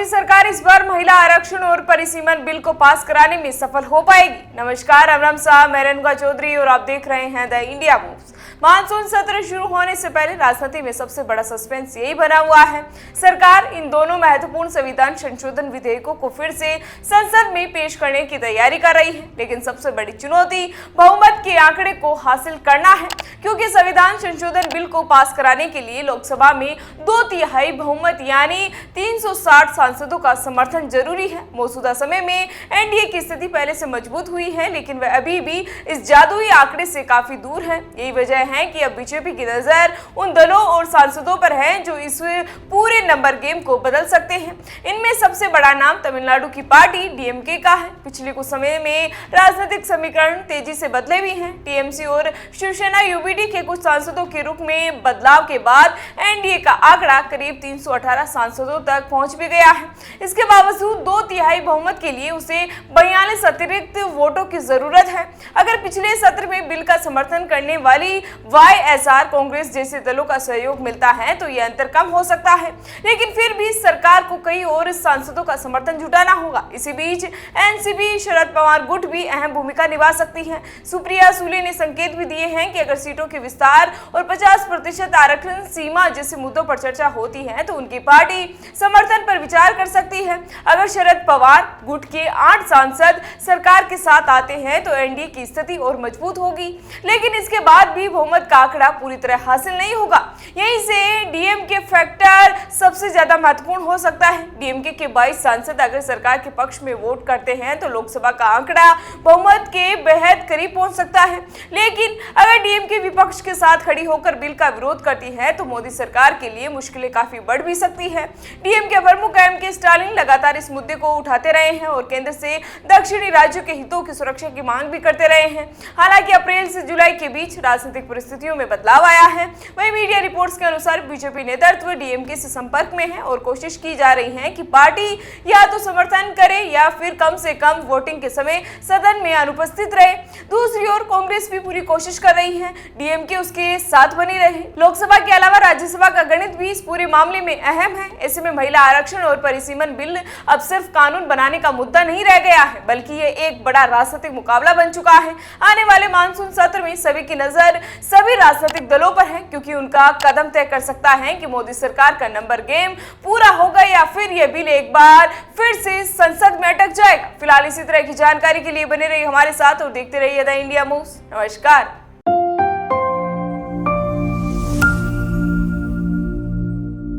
मोदी सरकार इस बार महिला आरक्षण और परिसीमन बिल को पास कराने में सफल हो पाएगी। नमस्कार, अमरम साहब, मैं रेणुका चौधरी और आप देख रहे हैं द इंडिया मूव्स। मानसून सत्र शुरू होने से पहले राजनीति में सबसे बड़ा सस्पेंस यही बना हुआ है। सरकार इन दोनों महत्वपूर्ण संविधान संशोधन विधेयकों को फिर से संसद में पेश करने की तैयारी कर रही है, लेकिन सबसे बड़ी चुनौती बहुमत के आंकड़े को हासिल करना है, क्योंकि संविधान संशोधन बिल को पास कराने के लिए लोकसभा में 2/3 बहुमत यानी 360 सांसदों का समर्थन जरूरी है। मौजूदा समय में एनडीए की स्थिति पहले से मजबूत हुई है, लेकिन वह अभी भी इस जादुई आंकड़े से काफी दूर है। यही वजह है कि अब बीजेपी की नजर उन दलों और सांसदों पर है जो इस पूरे नंबर गेम को बदल सकते हैं। इनमें सबसे बड़ा नाम तमिलनाडु की पार्टी डीएमके का है। पिछले कुछ समय में राजनीतिक समीकरण तेजी से बदले भी हैं। टीएमसी और शिवसेना यूबीडी के कुछ सांसदों के रुख में बदलाव के बाद एनडीए का आंकड़ा करीब 318 सांसदों तक पहुंच भी गया है। इसके बावजूद 2/3 बहुमत के लिए उसे 42 अतिरिक्त वोटों की जरूरत है। अगर पिछले सत्र में बिल का समर्थन करने वाली वाईएसआर कांग्रेस जैसे दलों का सहयोग मिलता है तो यह अंतर कम हो सकता है, लेकिन फिर भी सरकार को कई और सांसदों का समर्थन जुटाना होगा। इसी बीच एनसीपी शरद पवार गुट भी अहम भूमिका निभा सकती है। सुप्रिया सुले ने संकेत भी दिए हैं कि अगर सीटों के विस्तार और 50% आरक्षण सीमा जैसे मुद्दों पर चर्चा होती है तो उनकी पार्टी समर्थन पर विचार कर सकती है। अगर शरद पवार गुट के 8 सांसद सरकार के साथ आते हैं तो एनडीए की स्थिति और मजबूत होगी, लेकिन इसके बाद भी बहुमत का आंकड़ा पूरी तरह हासिल नहीं होगा। यहीं से डीएमके फैक्टर सबसे ज्यादा महत्वपूर्ण हो सकता है। डीएमके के 22 सांसद अगर सरकार के पक्ष में वोट करते हैं तो लोकसभा का आंकड़ा बहुमत के बेहद करीब पहुंच सकता है, लेकिन अगर डीएमके विपक्ष के साथ खड़ी होकर बिल का विरोध करती है तो मोदी सरकार के लिए मुश्किलें काफी बढ़ भी सकती है। डीएमके प्रमुख एमके स्टालिन लगातार इस मुद्दे को उठाते रहे हैं और केंद्र से दक्षिणी राज्यों के हितों की सुरक्षा की मांग भी करते रहे हैं। हालांकि अप्रैल से जुलाई के बीच राजनीतिक परिस्थितियों में बदलाव आया है। वहीं मीडिया रिपोर्ट्स के अनुसार बीजेपी नेतृत्व डीएमके से संपर्क में है और कोशिश की जा रही है कि पार्टी या तो समर्थन करे या फिर कम से कम वोटिंग के समय सदन में अनुपस्थित रहे। दूसरी ओर कांग्रेस भी पूरी कोशिश कर रही है डीएमके उसके साथ बनी रहे। लोकसभा के अलावा राज्यसभा का गणित भी इस पूरे मामले में अहम है। ऐसे में महिला आरक्षण और परिसीमन बिल अब सिर्फ कानून बनाने का मुद्दा नहीं रह गया है, बल्कि ये एक बड़ा राजनीतिक मुकाबला बन चुका है। आने वाले मानसून सत्र में सभी की नजर सभी राजनीतिक दलों पर है, क्योंकि उनका कदम तय कर सकता है कि मोदी सरकार का नंबर गेम पूरा होगा या फिर यह बिल एक बार फिर से संसद में अटक जाएगा। फिलहाल इसी तरह की जानकारी के लिए बने रहिए हमारे साथ और देखते रहिए द इंडिया मूव्स। नमस्कार।